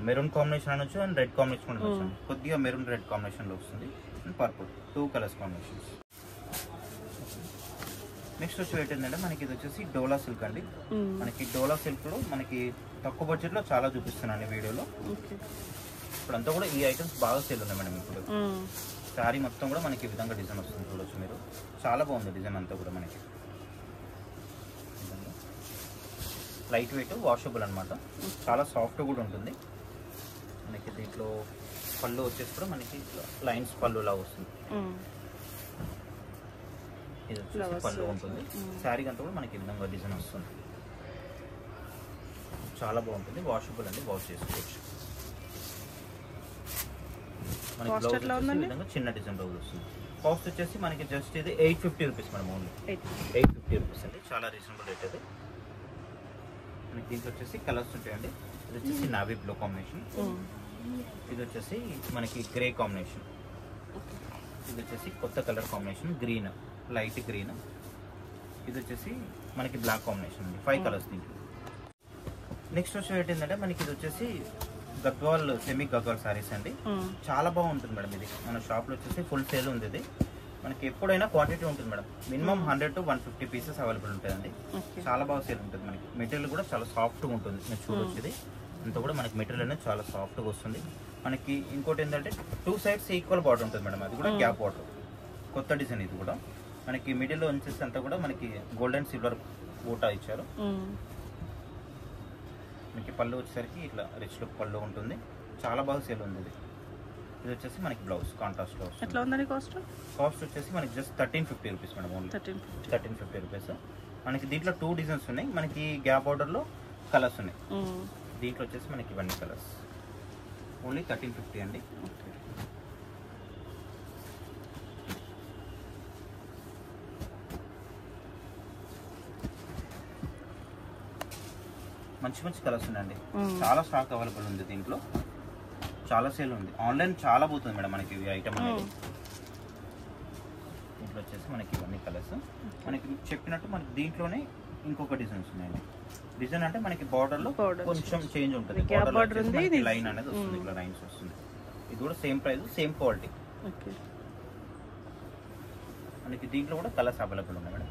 మెరూన్ కాంబినేషన్ అనొచ్చు అండ్ రెడ్ కాంబినేషన్ అనొచ్చు. కొద్దిగా మెరూన్ రెడ్ కాంబినేషన్ లో వస్తుంది. And purple 2 colours combinations. Next వచ్చి ఏంటంటే మనకి ఇది వచ్చేసి డోలా సిల్క్ అండి. మనకి డోలా సిల్క్ లో మనకి తక్కువ బడ్జెట్ లో చాలా చూపిస్తున్నాను వీడియోలో. ఇప్పుడు అంతా కూడా ఈ ఐటమ్స్ బాగా సేల్ ఉన్నాయి మేడం. ఇప్పుడు శారీ మొత్తం కూడా మనకి ఈ విధంగా డిజైన్ వస్తుంది. చూడొచ్చు మీరు. చాలా బాగుంది డిజైన్ అంతా కూడా. మనకి లైట్ వెయిట్ వాషబుల్ అనమాట. చాలా సాఫ్ట్ కూడా ఉంటుంది. మనకి దీంట్లో పళ్ళు వచ్చేసి కూడా మనకి లైన్స్ పళ్ళు లా వస్తుంది. ఇది వచ్చేసి పళ్ళు ఉంటుంది. శారీ అంతా కూడా మనకి ఈ విధంగా డిజైన్ వస్తుంది. చాలా బాగుంటుంది. వాషబుల్ అండి, వాష్ చేసుకోవచ్చు. మనకి బ్లౌజ్ విధంగా చిన్న డిజైన్ బ్లౌజ్ వస్తుంది. కాస్ట్ వచ్చేసి మనకి జస్ట్ ఇది 850 రూపీస్ మేడం. ఓన్లీ 850 రూపీస్ అండి. చాలా రీజనబుల్ రేట్ అది. మనకి దీంట్లో వచ్చేసి కలర్స్ ఉంటాయండి. ఇది వచ్చేసి నావీ బ్లూ కాంబినేషన్, ఇది వచ్చేసి మనకి గ్రే కాంబినేషన్, ఇది వచ్చేసి కొత్త colour combination green, light green, ఇది వచ్చేసి మనకి బ్లాక్ కాంబినేషన్ అండి. 5 కలర్స్ దీంట్లో. నెక్స్ట్ వచ్చి ఏంటంటే మనకి ఇది వచ్చేసి గద్వాల్ సెమీ గద్వాల్ శారీస్ అండి. చాలా బాగుంటుంది మేడం. ఇది మన షాప్లో వచ్చేసి ఫుల్ సేల్ ఉంది. ఇది మనకి ఎప్పుడైనా క్వాంటిటీ ఉంటుంది madam. Minimum 100 to 150 pieces available ఉంటాయండి. చాలా బాగా సేల్ ఉంటుంది. మనకి మెటీరియల్ కూడా చాలా సాఫ్ట్గా ఉంటుంది. మీరు చూడొచ్చు, ఇది అంతా కూడా మనకి మెటీరియల్ అనేది చాలా సాఫ్ట్గా వస్తుంది. మనకి ఇంకోటి ఏంటంటే 2 sides ఈక్వల్ బార్డర్ ఉంటుంది మేడం. అది కూడా గ్యాప్ బార్డర్, కొత్త డిజైన్. ఇది కూడా మనకి మిడిల్లో వచ్చేసి అంతా కూడా మనకి గోల్డ్ అండ్ సిల్వర్ బూటా ఇచ్చారు. మనకి పళ్ళు వచ్చేసరికి ఇట్లా రిచ్ లుక్ పళ్ళు ఉంటుంది. చాలా బాగా సేల్ ఉంది. ఇది వచ్చేసి మనకి బ్లౌజ్ కాంట్రాస్ట్ లో ఎట్లా ఉందని కాస్ట్ వచ్చేసి మనకి just 1350 rupees madam. Only 1350 rupees. మనకి దీంట్లో 2 డిజైన్స్ ఉన్నాయి. మనకి గ్యాప్ బార్డర్ లో కలర్స్ ఉన్నాయి. దీంట్లో వచ్చేసి మనకి ఇవన్నీ కలర్స్ ఓన్లీ 1350 అండి. మంచి మంచి కలర్స్ ఉన్నాయండి. చాలా స్టాక్ అవైలబుల్ ఉంది. దీంట్లో చాలా సేల్ ఉంది. ఆన్లైన్ చాలా పోతుంది మేడం మనకి ఈ ఐటమ్ అనేది. దీంట్లో వచ్చేసి మనకి ఇవన్నీ కలర్స్. మనకి చెప్పినట్టు మనకి దీంట్లోనే ఇంకొక డిజైన్స్ ఉన్నాయండి. డిజైన్ అంటే మనకి బార్డర్ లో కొంచెం చేంజ్ ఉంటుంది. లైన్ అనేది వస్తుంది, ఇట్లా లైన్స్ వస్తుంది. ఇది కూడా సేమ్ ప్రైస్, సేమ్ క్వాలిటీ. మనకి దీంట్లో కూడా కలర్స్ అవైలబుల్ ఉన్నాయి మేడం.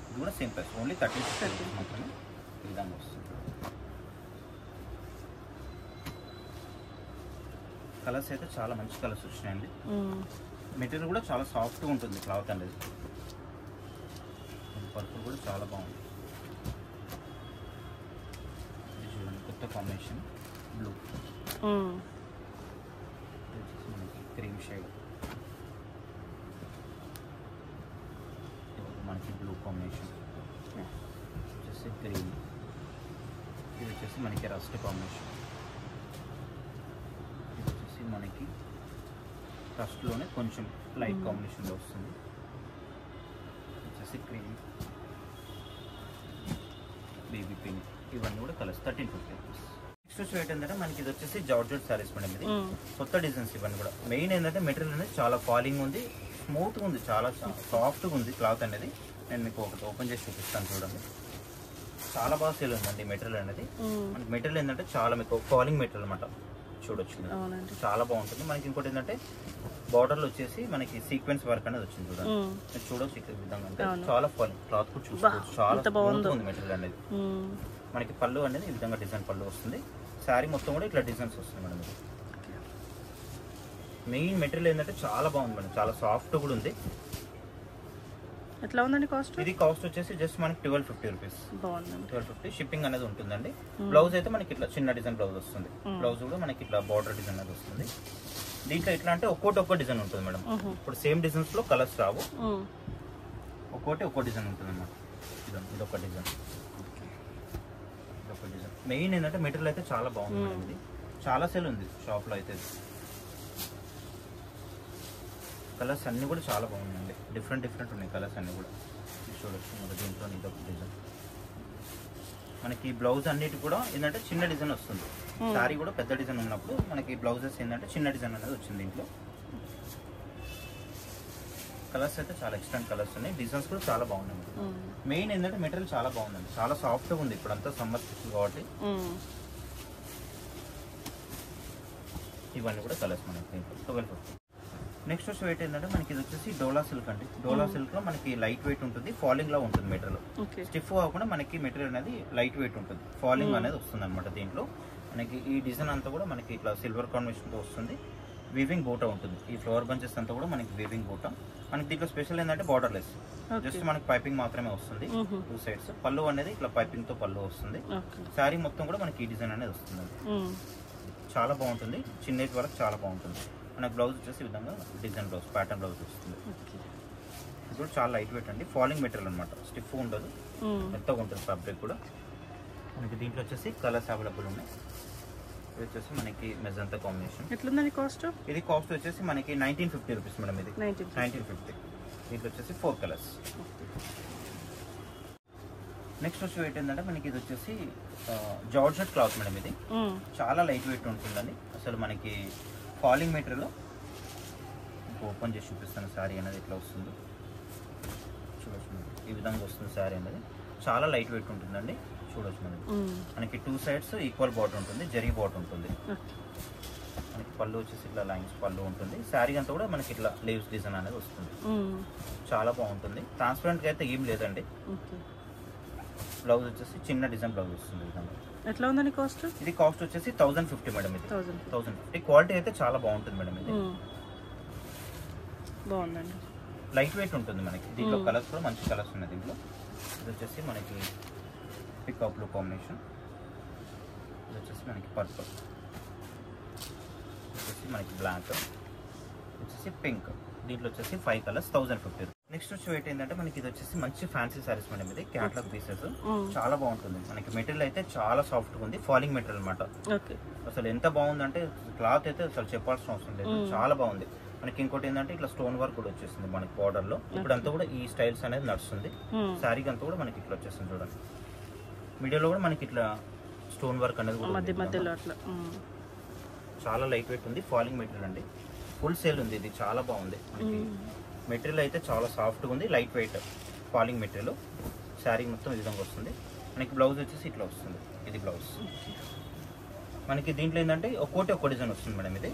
ఇది కూడా సేమ్ ప్రైస్, ఓన్లీ 30 మాత్రమే. ఈ విధంగా వస్తుంది. కలర్స్ అయితే చాలా మంచి కలర్స్ వచ్చినాయండి. మెటీరియల్ కూడా చాలా సాఫ్ట్గా ఉంటుంది క్లాత్ అనేది. పర్పుల్ కూడా చాలా బాగుంది. ఇది చూడండి, కొత్త కాంబినేషన్ బ్లూ, క్రీమ్ షేడ్, మనకి బ్లూ కాంబినేషన్ వచ్చేసి క్రీమ్. ఇది వచ్చేసి మనకి రస్ట్ కాంబినేషన్. ఇది వచ్చేసి మనకి రస్ట్లోనే కొంచెం లైట్ కాంబినేషన్లో వస్తుంది. వచ్చేసి క్రీమ్, బేబీ పింక్, ఇవన్నీ కూడా కలర్స్ 1350 రూపీస్. నెక్స్ట్ వచ్చి ఏంటంటే మనకి ఇది వచ్చేసి జార్జెట్ సారీస్ మేడం. ఇది కొత్త డిజైన్స్ ఇవన్నీ కూడా. మెయిన్ ఏంటంటే మెటీరియల్ అనేది చాలా ఫాలింగ్ ఉంది, స్మూత్గా ఉంది, చాలా సాఫ్ట్గా ఉంది క్లాత్ అనేది. నేను మీకు ఒకటి ఓపెన్ చేసి చూపిస్తాను చూడండి. చాలా బాగా సేల్ ఉందండి మెటీరియల్ అనేది. మనకి మెటీరియల్ ఏంటంటే చాలా మీకు ఫాలింగ్ మెటీరియల్ అనమాట. చూడొచ్చు, చాలా బాగుంటుంది. మనకి ఇంకోటి ఏంటంటే బార్డర్లో వచ్చేసి మనకి సీక్వెన్స్ వర్క్ అనేది వచ్చింది చూడండి. మీరు చూడొచ్చు ఈ విధంగా. అంటే చాలా ఫాలింగ్ క్లాత్ కూడా చూసుకోవచ్చు. చాలా బాగుంది మెటీరియల్ అనేది. మనకి పళ్ళు అనేది ఈ విధంగా డిజైన్ పళ్ళు వస్తుంది. శారీ మొత్తం కూడా ఇట్లా డిజైన్స్ వస్తుంది మేడం. మెయిన్ మెటీరియల్ ఏంటంటే చాలా బాగుంది మేడం, చాలా సాఫ్ట్ కూడా ఉంది. ఎట్లా ఉందండి కాస్ట్? ఇది కాస్ట్ వచ్చేసి జస్ట్ మనకి 1250 రూపీస్. 1250 షిప్పింగ్ అనేది ఉంటుందండి. బ్లౌజ్ అయితే మనకి ఇట్లా చిన్న డిజైన్ బ్లౌజ్ వస్తుంది. బ్లౌజ్ కూడా మనకి ఇట్లా బార్డర్ డిజైన్ అనేది వస్తుంది. దీంట్లో ఎట్లా అంటే ఒక్కొక్క డిజైన్ ఉంటుంది మేడం. ఇప్పుడు సేమ్ డిజైన్స్ లో కలర్స్ రావు, ఒక్కో డిజైన్ ఉంటుంది అన్నమాట. ఇదొక డిజైన్. మెయిన్ ఏంటంటే మెటీరియల్ అయితే చాలా బాగుంది మేడం. ఇది చాలా సేల్ ఉంది షాప్ లో అయితే. కలర్స్ అన్ని కూడా చాలా బాగున్నాయండి. డిఫరెంట్ ఉన్నాయి కలర్స్ అన్ని కూడా. చూడొచ్చు మన దీంట్లో ఇదొక డిజైన్. మనకి బ్లౌజ్ అన్నిటి కూడా ఏంటంటే చిన్న డిజైన్ వస్తుంది. శారీ కూడా పెద్ద డిజైన్ ఉన్నప్పుడు మనకి బ్లౌజెస్ ఏంటంటే చిన్న డిజైన్ అనేది వచ్చింది దీంట్లో. కలర్స్ అయితే చాలా ఎక్స్టెంట్ కలర్స్ ఉన్నాయి. డిజైన్స్ కూడా చాలా బాగున్నాయి. మెయిన్ ఏంటంటే మెటీరియల్ చాలా బాగుందండి, చాలా సాఫ్ట్గా ఉంది. ఇప్పుడు అంతా సమ్మర్ కాబట్టి ఇవన్నీ కూడా కలర్స్ మనకి 1250. నెక్స్ట్ వచ్చి వెయిట్ ఏంటంటే మనకి ఇది వచ్చేసి డోలా సిల్క్ అండి. డోలా సిల్క్ లో మనకి లైట్ వెయిట్ ఉంటుంది, ఫాలింగ్ లా ఉంటుంది మెటీరియల్. స్టిఫ్ కాకుండా మనకి మెటీరియల్ అనేది లైట్ వెయిట్ ఉంటుంది, ఫాలింగ్ అనేది వస్తుంది అనమాట. దీంట్లో మనకి ఈ డిజైన్ అంతా కూడా మనకి ఇట్లా సిల్వర్ కాంబినేషన్ తో వస్తుంది. వీవింగ్ బూటా ఉంటుంది. ఈ ఫ్లవర్ బంచెస్ అంతా కూడా మనకి వీవింగ్ బూటా. మనకి దీంట్లో స్పెషల్ ఏంటంటే బార్డర్ లెస్, జస్ట్ మనకి పైపింగ్ మాత్రమే వస్తుంది 2 sides. పళ్ళు అనేది ఇట్లా పైపింగ్ తో పళ్ళు వస్తుంది. శారీ మొత్తం కూడా మనకి ఈ డిజైన్ అనేది వస్తుంది. చాలా బాగుంటుంది. చిన్న వరకు చాలా బాగుంటుంది. మనకి బ్లౌజ్ వచ్చేసి ఈ విధంగా డిజైన్ బ్లౌజ్, ప్యాటర్న్ బ్లౌజ్ వస్తుంది. ఇది కూడా చాలా లైట్ వెయిట్ అండి, ఫాలింగ్ మెటీరియల్ అనమాట. స్టిఫ్ ఉండదు, మెత్తగా ఉంటుంది ఫ్యాబ్రిక్ కూడా. మనకి దీంట్లో వచ్చేసి కలర్స్ అవైలబుల్ ఉన్నాయి. ఇది వచ్చేసి మనకి మెజంతా కాంబినేషన్. ఎట్లుందని కాస్ట్? ఇది కాస్ట్ వచ్చేసి మనకి 1950 రూపీస్ మేడం. ఇది 1950. దీంట్లో వచ్చేసి 4 కలర్స్. నెక్స్ట్ వచ్చి వెయిట్ ఏంటంటే మనకి ఇది వచ్చేసి జార్జెట్ క్లాత్ మేడం. ఇది చాలా లైట్ వెయిట్ ఉంటుందండి. అసలు మనకి ఫాలింగ్ మెటీరియల్ ఓపెన్ చేసి చూపిస్తాను. శారీ అనేది ఎట్లా వస్తుంది చూడొచ్చు. ఈ విధంగా వస్తుంది శారీ అనేది. చాలా లైట్ వెయిట్ ఉంటుందండి. చూడొచ్చు మనకి 2 సైడ్స్ ఈక్వల్ బార్డర్ ఉంటుంది, జరీ బార్డర్ ఉంటుంది. మనకి పళ్ళు వచ్చేసి ఇట్లా లైన్స్ పళ్ళు ఉంటుంది. శారీ అంతా కూడా మనకి ఇట్లా లీవ్స్ డిజైన్ అనేది వస్తుంది. చాలా బాగుంటుంది. ట్రాన్స్పరెంట్గా అయితే ఏం లేదండి. బ్లౌజ్ వచ్చేసి చిన్న డిజైన్ బ్లౌజ్ వస్తుంది. ఎట్లా ఉందండి కాస్ట్? ఇది కాస్ట్ వచ్చేసి 1050 మేడం. ఇది 1050. క్వాలిటీ అయితే చాలా బాగుంటుంది మేడం. ఇది బాగుందండి, లైట్ వెయిట్ ఉంటుంది. మనకి దీంట్లో కలర్స్ కూడా మంచి కలర్స్ ఉన్నాయి దీంట్లో. ఇది వచ్చేసి మనకి పికాక్ బ్లూ కాంబినేషన్, ఇది వచ్చేసి మనకి పర్పుల్, వచ్చేసి మనకి బ్లాక్, వచ్చేసి పింక్. దీంట్లో వచ్చేసి 5 కలర్స్ 1050. నెక్స్ట్ వచ్చి వెయిట్ ఏంటంటే మనకి ఇది వచ్చేసి మంచి ఫ్యాన్సీ సారీస్ మేడం. ఇది క్యాట్లాగ్ పీసెస్ చాలా బాగుంటుంది. మనకి మెటీరియల్ అయితే చాలా సాఫ్ట్ గా ఉంది, ఫాలింగ్ మెటీరియల్ అనమాట. అసలు ఎంత బాగుందంటే క్లాత్ అయితే అసలు చెప్పాల్సిన అవసరం లేదు, చాలా బాగుంది. మనకి ఇంకోటి ఏంటంటే ఇట్లా స్టోన్ వర్క్ కూడా వచ్చేసింది మనకి బార్డర్ లో. ఇప్పుడు అంతా కూడా ఈ స్టైల్స్ అనేది నడుస్తుంది. శారీకి అంతా కూడా మనకి ఇట్లా వచ్చేస్తుంది చూడండి. మీడియాలో కూడా మనకి ఇట్లా స్టోన్ వర్క్ అనేది కూడా చాలా లైట్ వెయిట్ ఉంది, ఫాలింగ్ మెటీరియల్ అండి. ఫుల్ సేల్ ఉంది. ఇది చాలా బాగుంది. మెటీరియల్ అయితే చాలా సాఫ్ట్గా ఉంది, light weight falling material. Sari మొత్తం ఈ విధంగా వస్తుంది. మనకి బ్లౌజ్ వచ్చేసి ఇట్లా వస్తుంది. ఇది బ్లౌజ్. మనకి దీంట్లో ఏంటంటే ఒక్కో డిజైన్ వస్తుంది మేడం. ఇది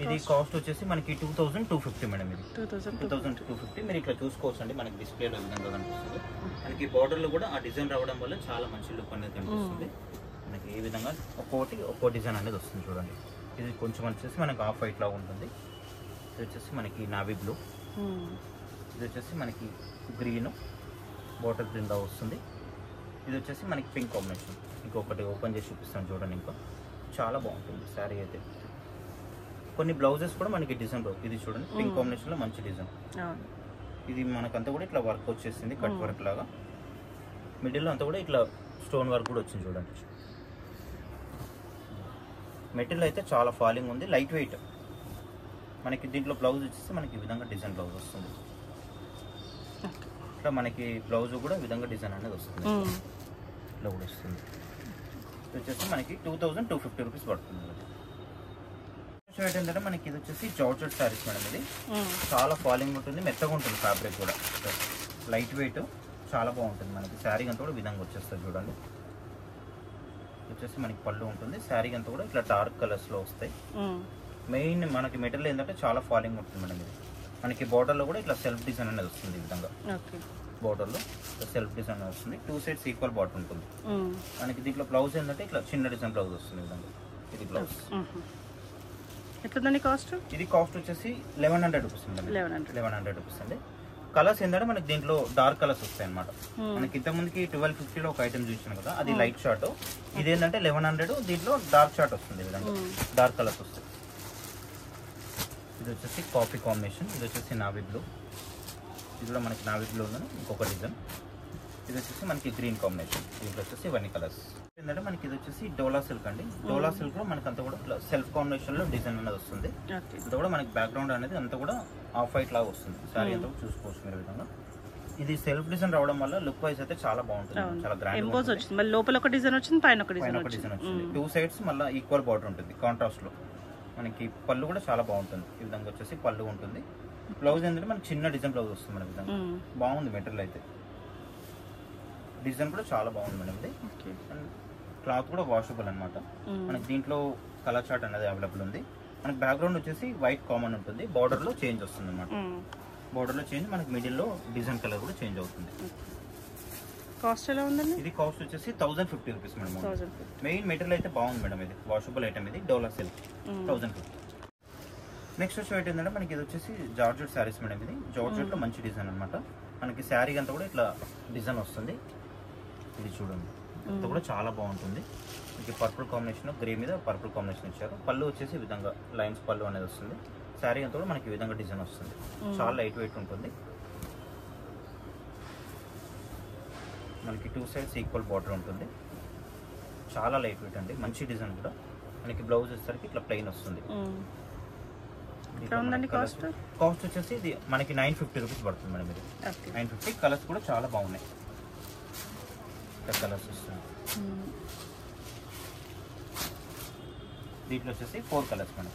ఇది కాస్ట్ వచ్చేసి మనకి 2250 మేడం. ఇది 2250. మీరు ఇట్లా చూసుకోవచ్చు అండి, మనకి డిస్ప్లేలో ఈ విధంగా కనిపిస్తుంది. మనకి బార్డర్లో కూడా ఆ డిజైన్ రావడం వల్ల చాలా మంచి లుక్ అనేది కనిపిస్తుంది. మనకి ఈ విధంగా ఒక్కో డిజైన్ అనేది వస్తుంది చూడండి. ఇది కొంచెం వచ్చేసి మనకి ఆఫ్ వైట్ లాగా ఉంటుంది. ఇది వచ్చేసి మనకి నావీ బ్లూ, ఇది వచ్చేసి మనకి గ్రీన్ బాటిల్ గ్రీన్ లా వస్తుంది. ఇది వచ్చేసి మనకి పింక్ కాంబినేషన్. ఇంకొకటి ఓపెన్ చేసి చూపిస్తాను చూడండి. ఇంకా చాలా బాగుంటుంది శారీ అయితే. కొన్ని బ్లౌజెస్ కూడా మనకి డిజైన్ ఇది చూడండి, పింక్ కాంబినేషన్ లో మంచి డిజైన్. ఇది మనకంతా కూడా ఇట్లా వర్క్ వచ్చేసింది, కట్ వర్క్ లాగా. మిడిల్ లో అంతా కూడా ఇట్లా స్టోన్ వర్క్ కూడా వచ్చింది చూడండి. మెటీరియల్ అయితే చాలా ఫాలింగ్ ఉంది, లైట్ వెయిట్. మనకి దీంట్లో బ్లౌజ్ వచ్చేసి మనకి ఈ విధంగా డిజైన్ బ్లౌజ్ వస్తుంది. ఇట్లా మనకి బ్లౌజ్ కూడా ఈ విధంగా డిజైన్ అనేది వస్తుంది. ఇట్లా కూడా వస్తుంది. ఇది వచ్చేసి మనకి 2250 రూపీస్ పడుతుంది. ఏంటంటే మనకి ఇది వచ్చేసి జార్జెట్ శారీస్ మేడం. ఇది చాలా ఫాలింగ్ ఉంటుంది, మెత్తగా ఉంటుంది. ఫ్యాబ్రిక్ కూడా లైట్ వెయిట్, చాలా బాగుంటుంది. మనకి శారీ అంతా కూడా విధంగా వచ్చేస్తుంది చూడండి. వచ్చేసి మనకి పళ్ళు ఉంటుంది. శారీ అంతా కూడా ఇట్లా డార్క్ కలర్స్ లో వస్తాయి. మెయిన్ మనకి మెటీరియల్ ఏంటంటే చాలా ఫాలింగ్ ఉంటుంది మేడం. ఇది మనకి బార్డర్ లో కూడా ఇట్లా సెల్ఫ్ డిజైన్ అనేది వస్తుంది. ఈ విధంగా బార్డర్ లో సెల్ఫ్ డిజైన్ వస్తుంది. 2 సైడ్స్ ఈక్వల్ బార్డర్ ఉంటుంది. మనకి దీంట్లో బ్లౌజ్ ఏంటంటే ఇట్లా చిన్న డిజైన్ బ్లౌజ్ వస్తుంది. ఈ విధంగా ఇది బ్లౌజ్. ఎట్లుందండి కాస్ట్? ఇది కాస్ట్ వచ్చేసి 1100 రూపీస్ అండి. 1100 రూపీస్ అండి. కలర్స్ ఏంటంటే మనకి దీంట్లో డార్క్ కలర్స్ వస్తాయి అనమాట. మనకి ఇంత ముందుకి 1250 లో ఒక ఐటమ్ చూసాను కదా, అది లైట్ షార్ట్. ఇది ఏంటంటే 1100, దీంట్లో డార్క్ షార్ట్ వస్తుంది. ఈ విధంగా డార్క్ కలర్స్ వస్తాయి. ఇది వచ్చేసి కాఫీ కాంబినేషన్, ఇది వచ్చేసి నావీ బ్లూ. ఇది కూడా మనకి నావీ బ్లూ ఉందని ఇంకొక డిజైన్. ఇది వచ్చేసి మనకి గ్రీన్ కాంబినేషన్. దీంట్లో వచ్చేసి ఇవన్నీ కలర్స్. ఏంటంటే మనకి ఇది వచ్చేసి డోలా సిల్క్ అండి. డోలా సిల్క్ లో మనకి అంతా కూడా సెల్ఫ్ కాంబినేషన్ లో డిజైన్ అనేది వస్తుంది. అంతా కూడా మనకి బ్యాక్గ్రౌండ్ అనేది అంతా కూడా ఆఫ్ వైట్ లాగా వస్తుంది. సారీ అంతా చూసుకోవచ్చు మీరు విధంగా. ఇది సెల్ఫ్ డిజైన్ రావడం వల్ల లుక్ వైజ్ అయితే చాలా బాగుంటుంది, చాలా గ్రాండ్ వచ్చింది. మళ్ళీ లోపల ఒక డిజైన్ వచ్చింది, పైన ఒక డిజైన్ వచ్చింది. 2 సైడ్స్ మళ్ళీ ఈక్వల్ బార్డర్ ఉంటుంది కాంట్రాస్ట్ లో. మనకి పళ్ళు కూడా చాలా బాగుంటుంది. ఈ విధంగా వచ్చేసి పళ్ళు ఉంటుంది. బ్లౌజ్ ఏంటంటే మనకి చిన్న డిజైన్ బ్లౌజ్ వస్తుంది. మన విధంగా బాగుంది మెటీరియల్ అయితే. డిజైన్ కూడా చాలా బాగుంది మేడం. ఇది క్లాత్ కూడా వాషబుల్ అనమాట. మనకి దీంట్లో కలర్ చార్ట్ అనేది అవైలబుల్ ఉంది. మనకి బ్యాక్గ్రౌండ్ వచ్చేసి వైట్ కామన్ ఉంటుంది. బార్డర్ లో చేంజ్ వస్తుంది అనమాట. బార్డర్ లో చేంజ్, మనకి మిడిల్ లో డిజైన్ కలర్ కూడా చేంజ్ అవుతుంది. కాస్ట్ ఎలా ఉందండి? ఇది కాస్ట్ వచ్చేసి 1050 రూపీస్ మేడం. మెయిన్ మెటీరియల్ అయితే బాగుంది మేడం. ఇది వాషబుల్ ఐటమ్. ఇది డోలా సిల్క్ 1050. నెక్స్ట్ వచ్చి ఏంటంటే మనకి ఇది వచ్చేసి జార్జెట్ శారీస్ మేడం. ఇది జార్జెట్ లో మంచి డిజైన్ అనమాట. మనకి శారీ అంతా కూడా ఇట్లా డిజైన్ వస్తుంది. ఇది చూడండి, అంతా కూడా చాలా బాగుంటుంది. మనకి పర్పుల్ కాంబినేషన్, గ్రే మీద పర్పుల్ కాంబినేషన్ ఇచ్చారు. పళ్ళు వచ్చేసి ఈ విధంగా లైన్స్ పళ్ళు అనేది వస్తుంది. శారీ అంతా కూడా మనకి ఈ విధంగా డిజైన్ వస్తుంది. చాలా లైట్ వెయిట్ ఉంటుంది. మనకి 2 సైడ్స్ ఈక్వల్ బార్డర్ ఉంటుంది. చాలా లైట్ వెయిట్ అండి, మంచి డిజైన్ కూడా. మనకి బ్లౌజ్ వచ్చేసరికి ఇట్లా ప్లెయిన్ వస్తుంది. కాస్ట్ వచ్చేసి ఇది మనకి 950 రూపీస్ పడుతుంది మేడం. ఇది 950. కలర్స్ కూడా చాలా బాగున్నాయి. కలర్స్ వస్తుంది. దీంట్లో వచ్చేసి 4 కలర్స్ మేడం.